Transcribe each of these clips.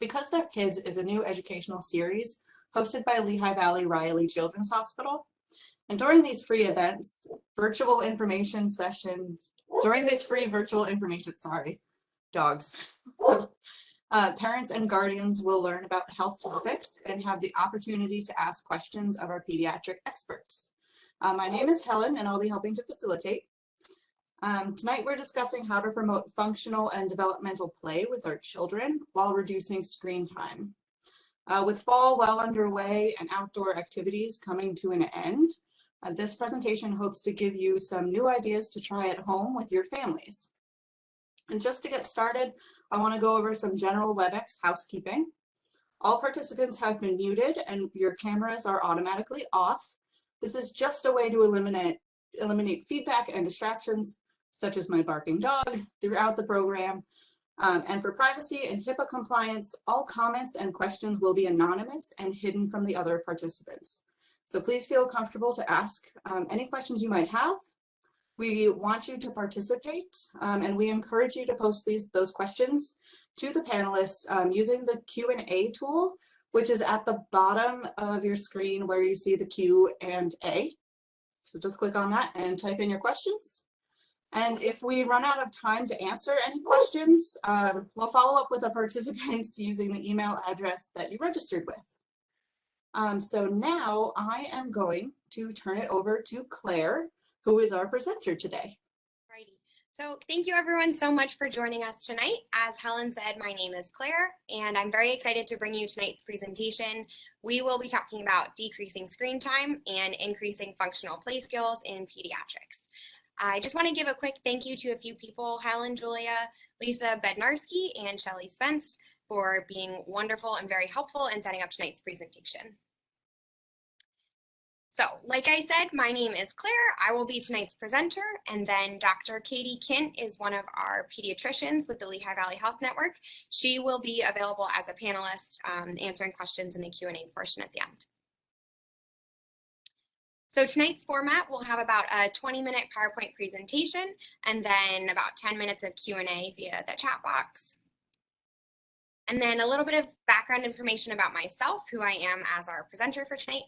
Because They're Kids is a new educational series hosted by Lehigh Valley Riley Children's Hospital. And during these free events, virtual information sessions, dogs. Parents and guardians will learn about health topics and have the opportunity to ask questions of our pediatric experts. My name is Helen, and I'll be helping to facilitate. Tonight we're discussing how to promote functional and developmental play with our children while reducing screen time. With fall well underway and outdoor activities coming to an end, this presentation hopes to give you some new ideas to try at home with your families. And just to get started, I want to go over some general WebEx housekeeping. All participants have been muted and your cameras are automatically off. This is just a way to eliminate feedback and distractions, such as my barking dog, throughout the program. And for privacy and HIPAA compliance, all comments and questions will be anonymous and hidden from the other participants. So please feel comfortable to ask any questions you might have. We want you to participate, and we encourage you to post those questions to the panelists using the Q&A tool, which is at the bottom of your screen where you see the Q&A. So just click on that and type in your questions. And if we run out of time to answer any questions, we'll follow up with the participants using the email address that you registered with. So now I am going to turn it over to Claire, who is our presenter today. Righty. So thank you everyone so much for joining us tonight. As Helen said, my name is Claire, and I'm very excited to bring you tonight's presentation. We will be talking about decreasing screen time and increasing functional play skills in pediatrics. I just want to give a quick thank you to a few people, Helen, Julia, Lisa Bednarski, and Shelly Spence, for being wonderful and very helpful in setting up tonight's presentation. So, like I said, my name is Claire. I will be tonight's presenter, and then Dr. Katie Kint is one of our pediatricians with the Lehigh Valley Health Network. She will be available as a panelist answering questions in the Q&A portion at the end. So tonight's format will have about a 20-minute PowerPoint presentation and then about 10 minutes of Q&A via the chat box. And then a little bit of background information about myself, who I am as our presenter for tonight.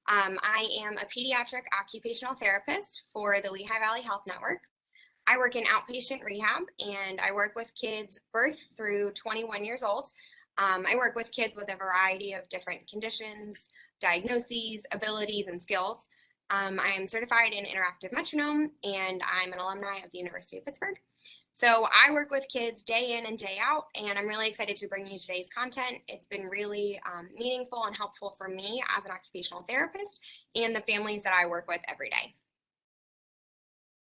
I am a pediatric occupational therapist for the Lehigh Valley Health Network. I work in outpatient rehab, and I work with kids birth through 21 years old. I work with kids with a variety of different conditions, diagnoses, abilities, and skills. I am certified in interactive metronome, and I'm an alumni of the University of Pittsburgh. So I work with kids day in and day out, and I'm really excited to bring you today's content. It's been really meaningful and helpful for me as an occupational therapist and the families that I work with every day.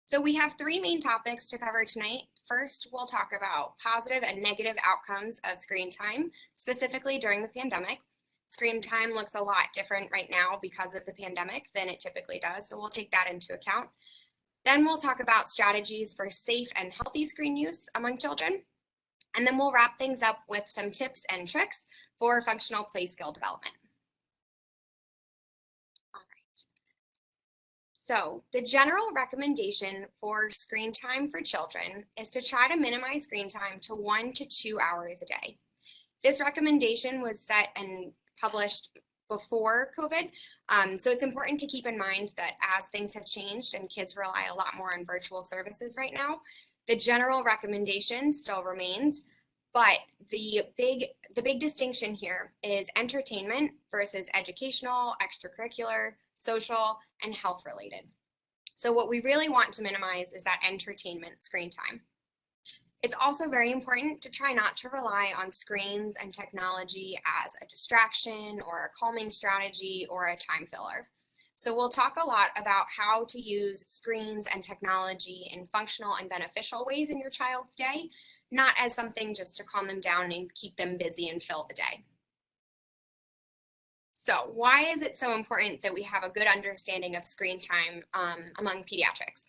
So we have three main topics to cover tonight. First, we'll talk about positive and negative outcomes of screen time, specifically during the pandemic. Screen time looks a lot different right now because of the pandemic than it typically does, so we'll take that into account. Then we'll talk about strategies for safe and healthy screen use among children. And then we'll wrap things up with some tips and tricks for functional play skill development. All right. So the general recommendation for screen time for children is to try to minimize screen time to 1 to 2 hours a day. This recommendation was set and published before COVID. So it's important to keep in mind that as things have changed and kids rely a lot more on virtual services right now, the general recommendation still remains, but the big distinction here is entertainment versus educational, extracurricular, social, and health related. So what we really want to minimize is that entertainment screen time. It's also very important to try not to rely on screens and technology as a distraction or a calming strategy or a time filler. So we'll talk a lot about how to use screens and technology in functional and beneficial ways in your child's day, not as something just to calm them down and keep them busy and fill the day. So why is it so important that we have a good understanding of screen time among pediatrics?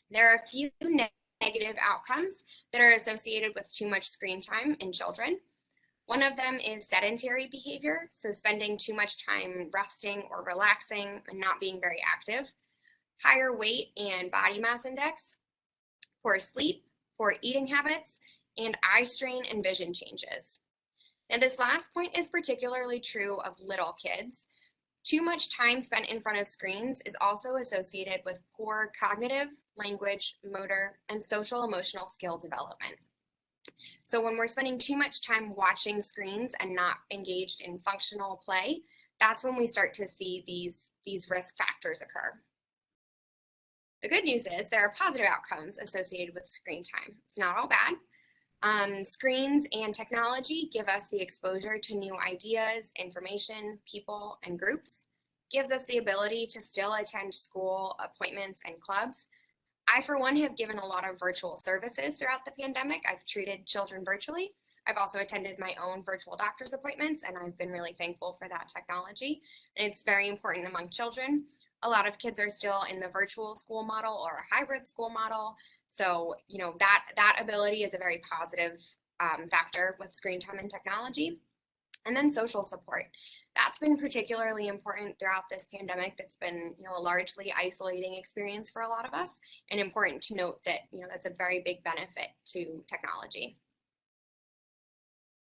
There are a few negative outcomes that are associated with too much screen time in children. One of them is sedentary behavior, so spending too much time resting or relaxing and not being very active. Higher weight and body mass index, poor sleep, poor eating habits, and eye strain and vision changes. Now, this last point is particularly true of little kids. Too much time spent in front of screens is also associated with poor cognitive, language, motor, and social emotional skill development. So when we're spending too much time watching screens and not engaged in functional play, that's when we start to see these risk factors occur. The good news is there are positive outcomes associated with screen time. It's not all bad. Screens and technology give us the exposure to new ideas, information, people, and groups, gives us the ability to still attend school, appointments, and clubs. I, for one, have given a lot of virtual services throughout the pandemic. I've treated children virtually. I've also attended my own virtual doctor's appointments, and I've been really thankful for that technology. And it's very important among children. A lot of kids are still in the virtual school model or a hybrid school model. So, that ability is a very positive factor with screen time and technology. And then social support. That's been particularly important throughout this pandemic. That's been, a largely isolating experience for a lot of us, and important to note that, that's a very big benefit to technology.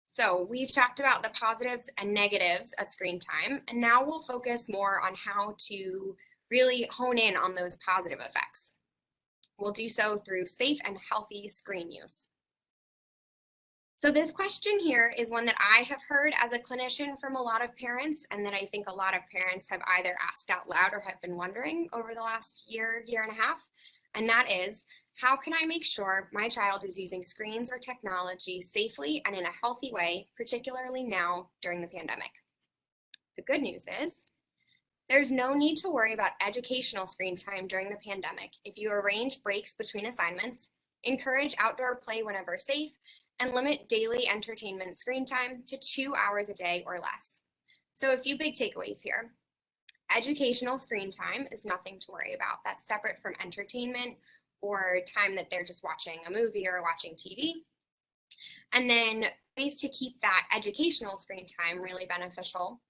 So we've talked about the positives and negatives of screen time, and now we'll focus more on how to really hone in on those positive effects. We'll do so through safe and healthy screen use. So this question here is one that I have heard as a clinician from a lot of parents, and that I think a lot of parents have either asked out loud or have been wondering over the last year and a half. And that is, how can I make sure my child is using screens or technology safely and in a healthy way, particularly now during the pandemic? The good news is, there's no need to worry about educational screen time during the pandemic if you arrange breaks between assignments, encourage outdoor play whenever safe, and limit daily entertainment screen time to 2 hours a day or less. So a few big takeaways here. Educational screen time is nothing to worry about. That's separate from entertainment or time that they're just watching a movie or watching TV. And then ways to keep that educational screen time really beneficial: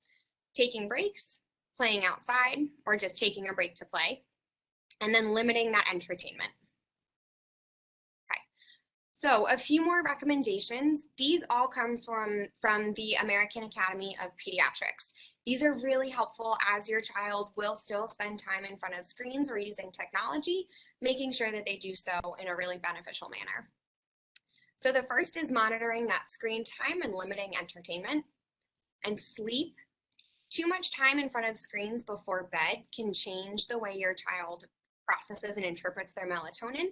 taking breaks, playing outside, or just taking a break to play, and then limiting that entertainment. So a few more recommendations. These all come from the American Academy of Pediatrics. These are really helpful as your child will still spend time in front of screens or using technology, making sure that they do so in a really beneficial manner. So the first is monitoring that screen time and limiting entertainment. And sleep. Too much time in front of screens before bed can change the way your child processes and interprets their melatonin.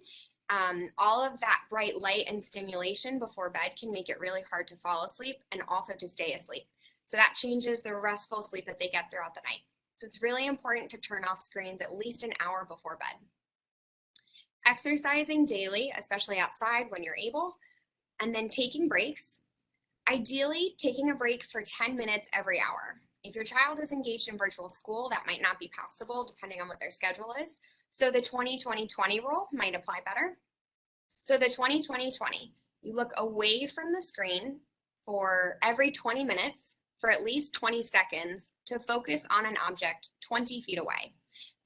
All of that bright light and stimulation before bed can make it really hard to fall asleep and also to stay asleep. So that changes the restful sleep that they get throughout the night. So it's really important to turn off screens at least an hour before bed. Exercising daily, especially outside when you're able, and then taking breaks. Ideally, taking a break for 10 minutes every hour. If your child is engaged in virtual school, that might not be possible depending on what their schedule is. So the 20-20-20 rule might apply better. So the 20-20-20, you look away from the screen for every 20 minutes for at least 20 seconds to focus on an object 20 feet away.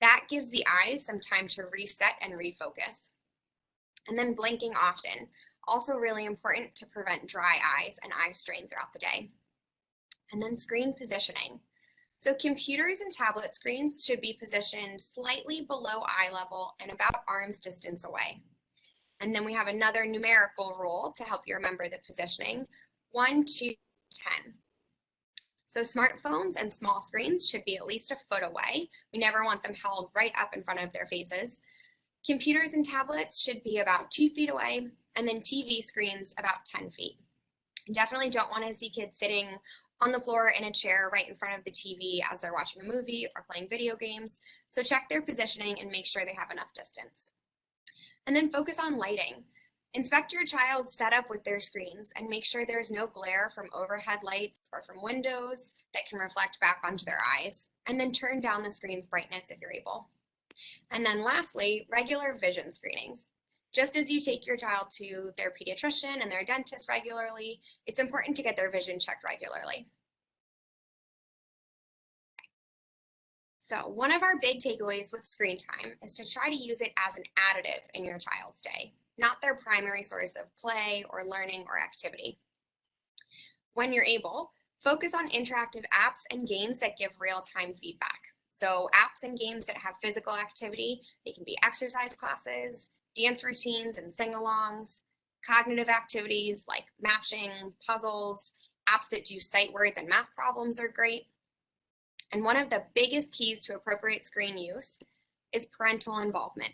That gives the eyes some time to reset and refocus. And then blinking often, also really important to prevent dry eyes and eye strain throughout the day. And then screen positioning. So computers and tablet screens should be positioned slightly below eye level and about arm's distance away. And then we have another numerical rule to help you remember the positioning: 1, 2, 10. So smartphones and small screens should be at least a foot away. We never want them held right up in front of their faces. Computers and tablets should be about 2 feet away, and then TV screens about 10 feet. Definitely don't want to see kids sitting on the floor in a chair right in front of the TV as they're watching a movie or playing video games. So check their positioning and make sure they have enough distance. And then focus on lighting. Inspect your child's setup with their screens and make sure there's no glare from overhead lights or from windows that can reflect back onto their eyes. And then turn down the screen's brightness if you're able. And then lastly, regular vision screenings. Just as you take your child to their pediatrician and their dentist regularly, it's important to get their vision checked regularly. So one of our big takeaways with screen time is to try to use it as an additive in your child's day, not their primary source of play or learning or activity. when you're able, focus on interactive apps and games that give real-time feedback. So apps and games that have physical activity, they can be exercise classes, dance routines and sing-alongs, cognitive activities like matching, puzzles, apps that do sight words and math problems are great. And one of the biggest keys to appropriate screen use is parental involvement.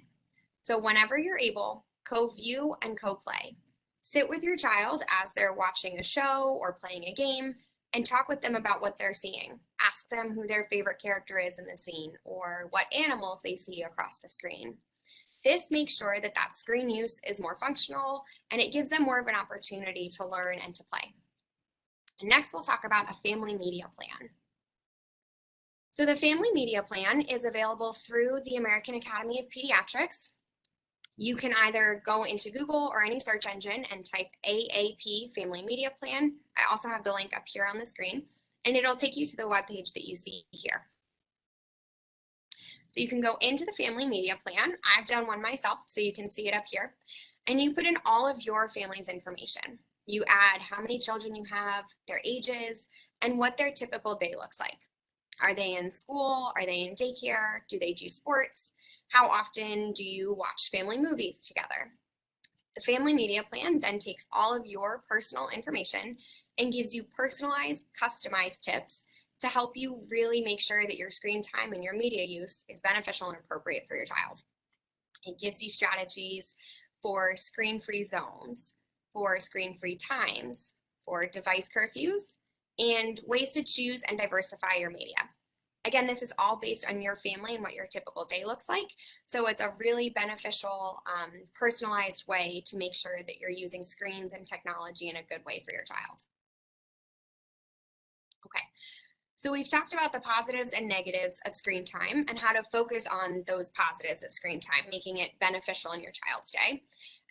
So whenever you're able, co-view and co-play. Sit with your child as they're watching a show or playing a game and talk with them about what they're seeing. Ask them who their favorite character is in the scene or what animals they see across the screen. This makes sure that that screen use is more functional and it gives them more of an opportunity to learn and to play. And next, we'll talk about a family media plan. So the family media plan is available through the American Academy of Pediatrics. You can either go into Google or any search engine and type AAP Family Media Plan. I also have the link up here on the screen, and it'll take you to the webpage that you see here. So you can go into the Family Media Plan. I've done one myself, so you can see it up here. And you put in all of your family's information. You add how many children you have, their ages, and what their typical day looks like. Are they in school? Are they in daycare? Do they do sports? How often do you watch family movies together? The family media plan then takes all of your personal information and gives you personalized, customized tips to help you really make sure that your screen time and your media use is beneficial and appropriate for your child. It gives you strategies for screen-free zones, for screen-free times, for device curfews, and ways to choose and diversify your media. Again, this is all based on your family and what your typical day looks like. So it's a really beneficial, personalized way to make sure that you're using screens and technology in a good way for your child. Okay, so we've talked about the positives and negatives of screen time and how to focus on those positives of screen time, making it beneficial in your child's day.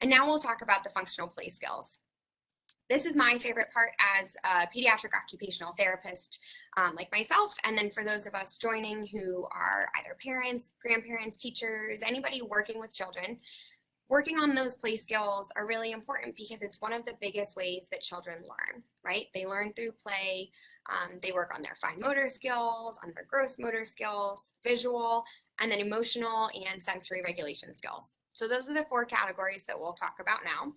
And now we'll talk about the functional play skills. This is my favorite part as a pediatric occupational therapist like myself, and then for those of us joining who are either parents, grandparents, teachers, anybody working with children, working on those play skills are really important because it's one of the biggest ways that children learn, right? They learn through play, they work on their fine motor skills, on their gross motor skills, visual, and then emotional and sensory regulation skills. So those are the 4 categories that we'll talk about now.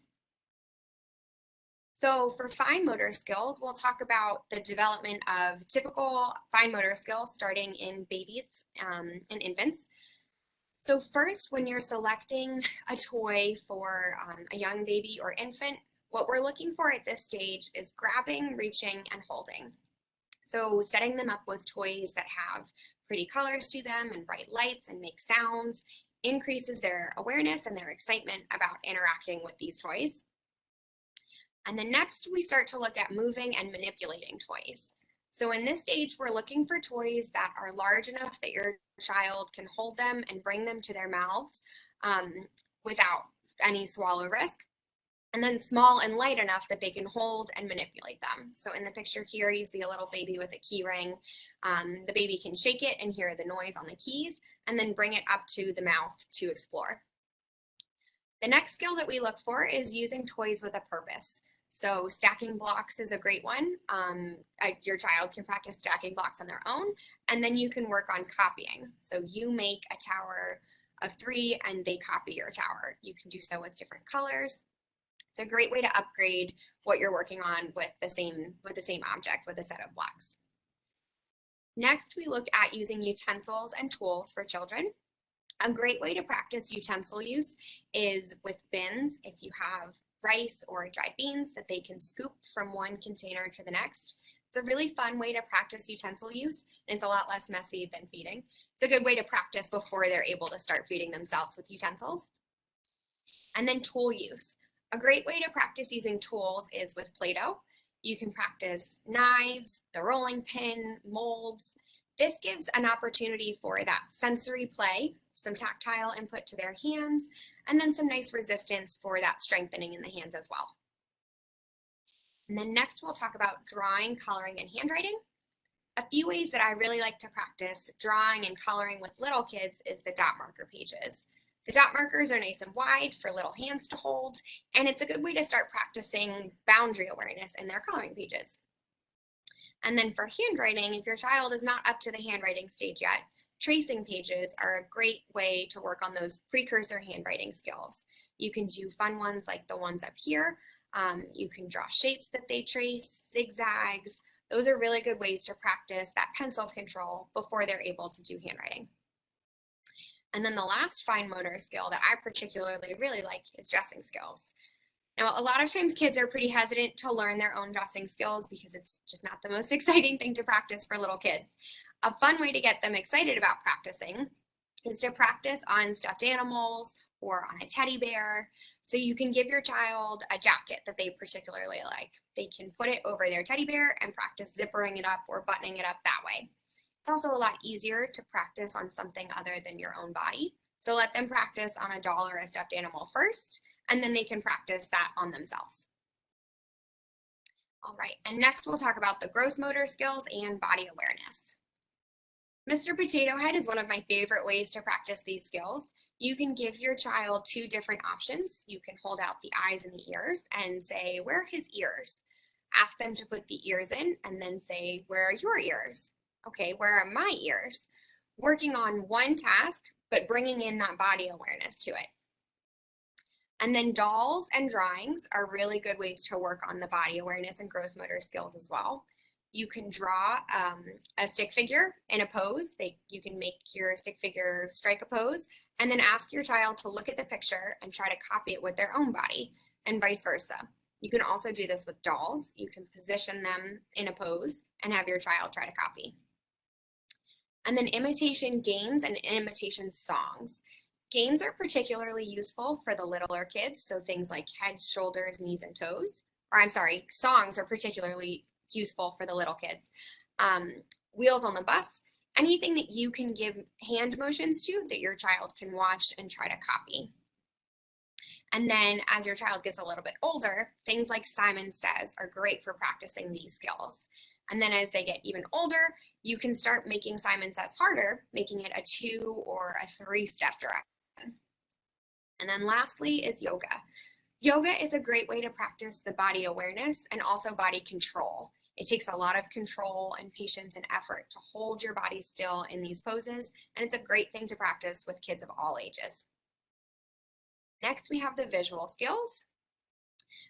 So for fine motor skills, we'll talk about the development of typical fine motor skills starting in babies and infants. So first, when you're selecting a toy for a young baby or infant, what we're looking for at this stage is grabbing, reaching, and holding. So setting them up with toys that have pretty colors to them and bright lights and make sounds increases their awareness and their excitement about interacting with these toys. And then next, we start to look at moving and manipulating toys. So in this stage, we're looking for toys that are large enough that your child can hold them and bring them to their mouths without any swallow risk. And then small and light enough that they can hold and manipulate them. So in the picture here, you see a little baby with a key ring. The baby can shake it and hear the noise on the keys and then bring it up to the mouth to explore. The next skill that we look for is using toys with a purpose. So stacking blocks is a great one. Your child can practice stacking blocks on their own, and then you can work on copying. So you make a tower of 3 and they copy your tower. You can do so with different colors. It's a great way to upgrade what you're working on with the same object with a set of blocks. Next, we look at using utensils and tools for children. A great way to practice utensil use is with bins. If you have rice or dried beans that they can scoop from one container to the next. It's a really fun way to practice utensil use, and it's a lot less messy than feeding. It's a good way to practice before they're able to start feeding themselves with utensils. And then tool use. A great way to practice using tools is with Play-Doh. You can practice knives, the rolling pin, molds. This gives an opportunity for that sensory play, some tactile input to their hands, and then some nice resistance for that strengthening in the hands as well. And then next we'll talk about drawing, coloring, and handwriting. A few ways that I really like to practice drawing and coloring with little kids is the dot marker pages. The dot markers are nice and wide for little hands to hold, and it's a good way to start practicing boundary awareness in their coloring pages. And then for handwriting, if your child is not up to the handwriting stage yet, tracing pages are a great way to work on those precursor handwriting skills. You can do fun ones like the ones up here. You can draw shapes that they trace, zigzags. Those are really good ways to practice that pencil control before they're able to do handwriting. And then the last fine motor skill that I particularly really like is dressing skills. Now, a lot of times kids are pretty hesitant to learn their own dressing skills because it's just not the most exciting thing to practice for little kids. A fun way to get them excited about practicing is to practice on stuffed animals or on a teddy bear. So you can give your child a jacket that they particularly like. They can put it over their teddy bear and practice zippering it up or buttoning it up that way. It's also a lot easier to practice on something other than your own body. So let them practice on a doll or a stuffed animal first, and then they can practice that on themselves. All right, and next we'll talk about the gross motor skills and body awareness. Mr. Potato Head is one of my favorite ways to practice these skills. You can give your child two different options. You can hold out the eyes and the ears and say, where are his ears? Ask them to put the ears in and then say, where are your ears? Okay, where are my ears? Working on one task, but bringing in that body awareness to it. And then dolls and drawings are really good ways to work on the body awareness and gross motor skills as well. You can draw a stick figure in a pose. You can make your stick figure strike a pose and then ask your child to look at the picture and try to copy it with their own body and vice versa. You can also do this with dolls. You can position them in a pose and have your child try to copy. And then imitation games and imitation songs. Games are particularly useful for the littler kids, so things like heads, shoulders, knees, and toes. Or I'm sorry, songs are particularly useful for the little kids. Wheels on the bus, anything that you can give hand motions to that your child can watch and try to copy. And then as your child gets a little bit older, things like Simon Says are great for practicing these skills. And then as they get even older, you can start making Simon Says harder, making it a 2 or a 3-step direction. And then lastly is yoga. Yoga is a great way to practice the body awareness and also body control. It takes a lot of control and patience and effort to hold your body still in these poses, and it's a great thing to practice with kids of all ages. Next, we have the visual skills.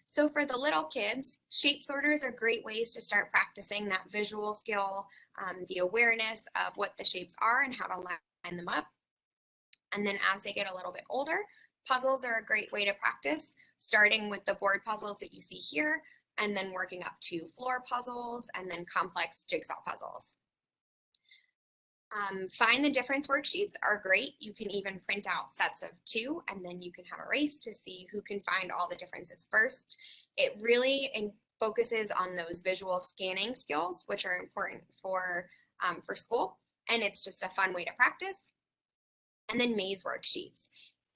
So for the little kids, shape sorters are great ways to start practicing that visual skill, the awareness of what the shapes are and how to line them up. And then as they get a little bit older, puzzles are a great way to practice, starting with the board puzzles that you see here, and then working up to floor puzzles and then complex jigsaw puzzles. Find the difference worksheets are great. You can even print out sets of 2 and then you can have a race to see who can find all the differences first. It really focuses on those visual scanning skills, which are important for school, and it's just a fun way to practice. And then maze worksheets.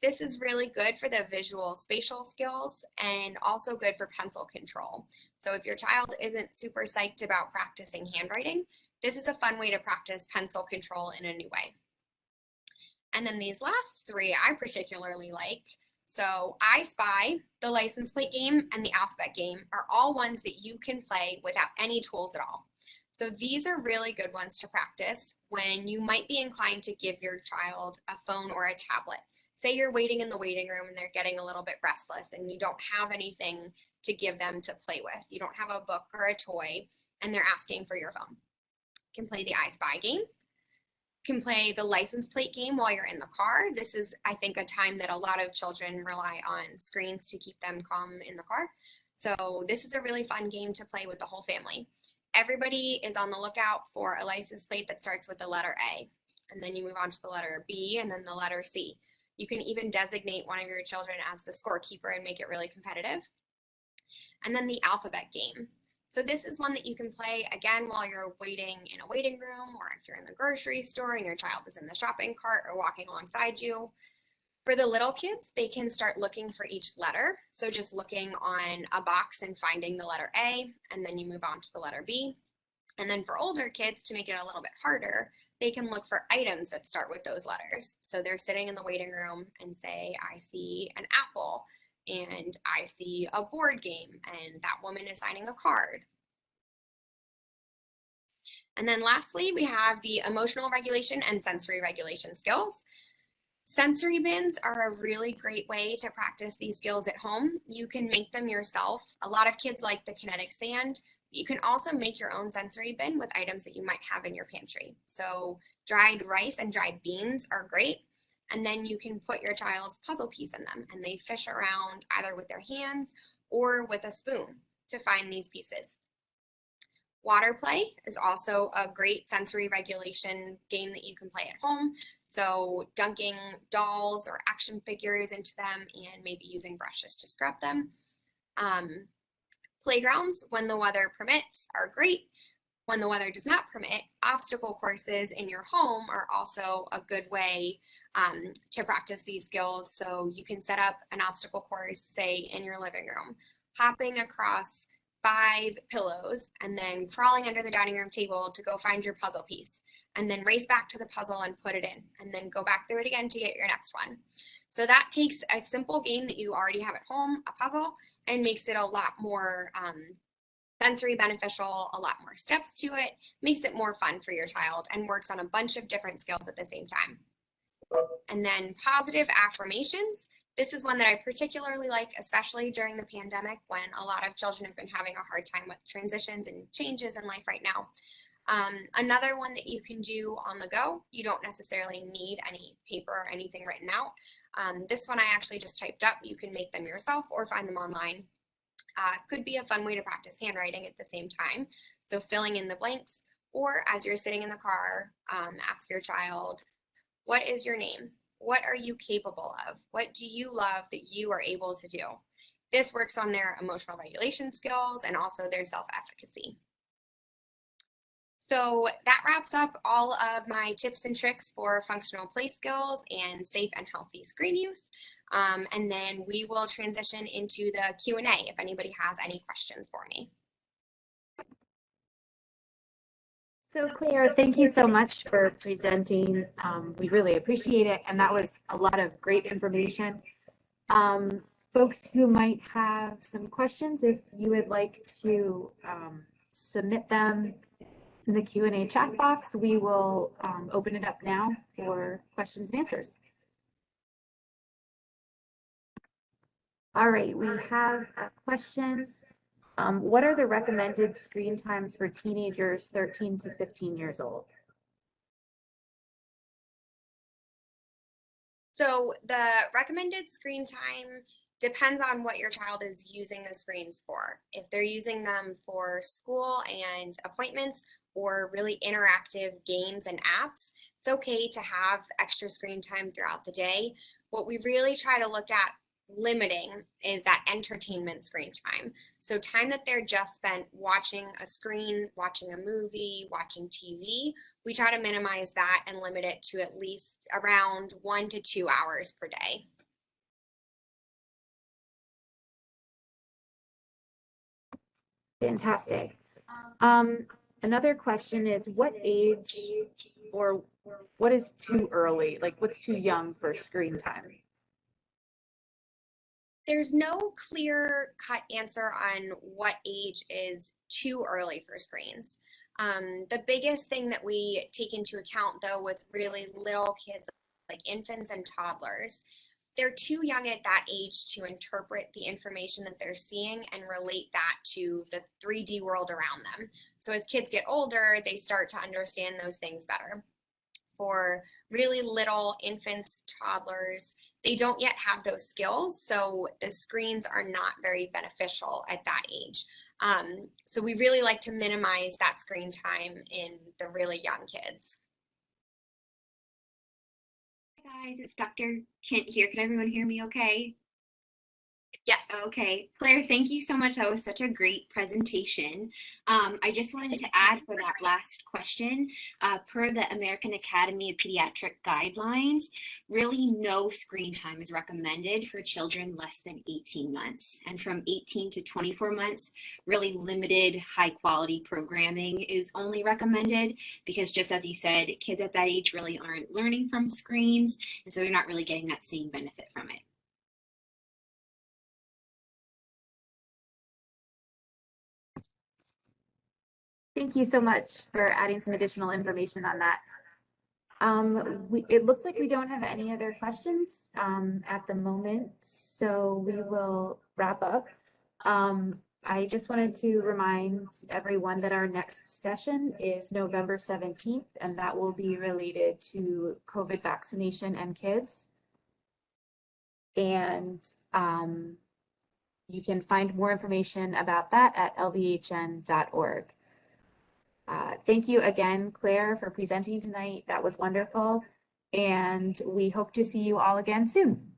This is really good for the visual spatial skills and also good for pencil control. So if your child isn't super psyched about practicing handwriting, this is a fun way to practice pencil control in a new way. And then these last 3 I particularly like. So I Spy, the license plate game, and the alphabet game are all ones that you can play without any tools at all. So these are really good ones to practice when you might be inclined to give your child a phone or a tablet. Say you're waiting in the waiting room and they're getting a little bit restless and you don't have anything to give them to play with. You don't have a book or a toy and they're asking for your phone. You can play the I Spy game. You can play the license plate game while you're in the car. This is, I think, a time that a lot of children rely on screens to keep them calm in the car. So this is a really fun game to play with the whole family. Everybody is on the lookout for a license plate that starts with the letter A, and then you move on to the letter B and then the letter C. You can even designate one of your children as the scorekeeper and make it really competitive. And then the alphabet game. So this is one that you can play again while you're waiting in a waiting room, or if you're in the grocery store and your child is in the shopping cart or walking alongside you. For the little kids, they can start looking for each letter. So just looking on a box and finding the letter A, and then you move on to the letter B. And then for older kids, to make it a little bit harder, they can look for items that start with those letters. So they're sitting in the waiting room and say, I see an apple, and I see a board game, and that woman is signing a card. And then lastly, we have the emotional regulation and sensory regulation skills. Sensory bins are a really great way to practice these skills at home. You can make them yourself. A lot of kids like the kinetic sand. You can also make your own sensory bin with items that you might have in your pantry. So dried rice and dried beans are great. And then you can put your child's puzzle piece in them and they fish around either with their hands or with a spoon to find these pieces. Water play is also a great sensory regulation game that you can play at home. So dunking dolls or action figures into them and maybe using brushes to scrub them. Playgrounds, when the weather permits, are great. When the weather does not permit, obstacle courses in your home are also a good way to practice these skills. So you can set up an obstacle course, say in your living room, hopping across 5 pillows and then crawling under the dining room table to go find your puzzle piece and then race back to the puzzle and put it in and then go back through it again to get your next one. So that takes a simple game that you already have at home, a puzzle, and makes it a lot more sensory beneficial, a lot more steps to it, makes it more fun for your child and works on a bunch of different skills at the same time. And then positive affirmations. This is one that I particularly like, especially during the pandemic when a lot of children have been having a hard time with transitions and changes in life right now. Another one that you can do on the go, you don't necessarily need any paper or anything written out. This one I actually just typed up. You can make them yourself or find them online. Could be a fun way to practice handwriting at the same time. So filling in the blanks, or as you're sitting in the car, ask your child, what is your name? What are you capable of? What do you love that you are able to do? This works on their emotional regulation skills and also their self-efficacy. So that wraps up all of my tips and tricks for functional play skills and safe and healthy screen use. And then we will transition into the Q&A if anybody has any questions for me. So Claire, thank you so much for presenting. We really appreciate it. And that was a lot of great information. Folks who might have some questions, if you would like to submit them in the Q&A chat box, we will open it up now for questions and answers. All right, we have a question. What are the recommended screen times for teenagers 13 to 15 years old? So the recommended screen time depends on what your child is using the screens for. If they're using them for school and appointments or really interactive games and apps, it's okay to have extra screen time throughout the day. What we really try to look at limiting is that entertainment screen time. So time that they're just spent watching a screen, watching a movie, watching TV, we try to minimize that and limit it to at least around 1 to 2 hours per day. Fantastic. Another question is, what age or what is too early? Like, what's too young for screen time? There's no clear cut answer on what age is too early for screens. The biggest thing that we take into account though with really little kids like infants and toddlers, they're too young at that age to interpret the information that they're seeing and relate that to the 3D world around them. So as kids get older, they start to understand those things better. For really little infants, toddlers, they don't yet have those skills, so the screens are not very beneficial at that age. So we really like to minimize that screen time in the really young kids. Hi guys, it's Dr. Kent here. Can everyone hear me okay? Yes. Okay. Claire, thank you so much. That was such a great presentation. I just wanted to add for that last question, per the American Academy of Pediatric guidelines, really no screen time is recommended for children less than 18 months. And from 18 to 24 months, really limited high quality programming is only recommended because just as you said, kids at that age really aren't learning from screens. And so they're not really getting that same benefit from it. Thank you so much for adding some additional information on that. It looks like we don't have any other questions at the moment, so we will wrap up. I just wanted to remind everyone that our next session is November 17th, and that will be related to COVID vaccination and kids. And you can find more information about that at lvhn.org. Thank you again, Claire, for presenting tonight. That was wonderful. And we hope to see you all again soon.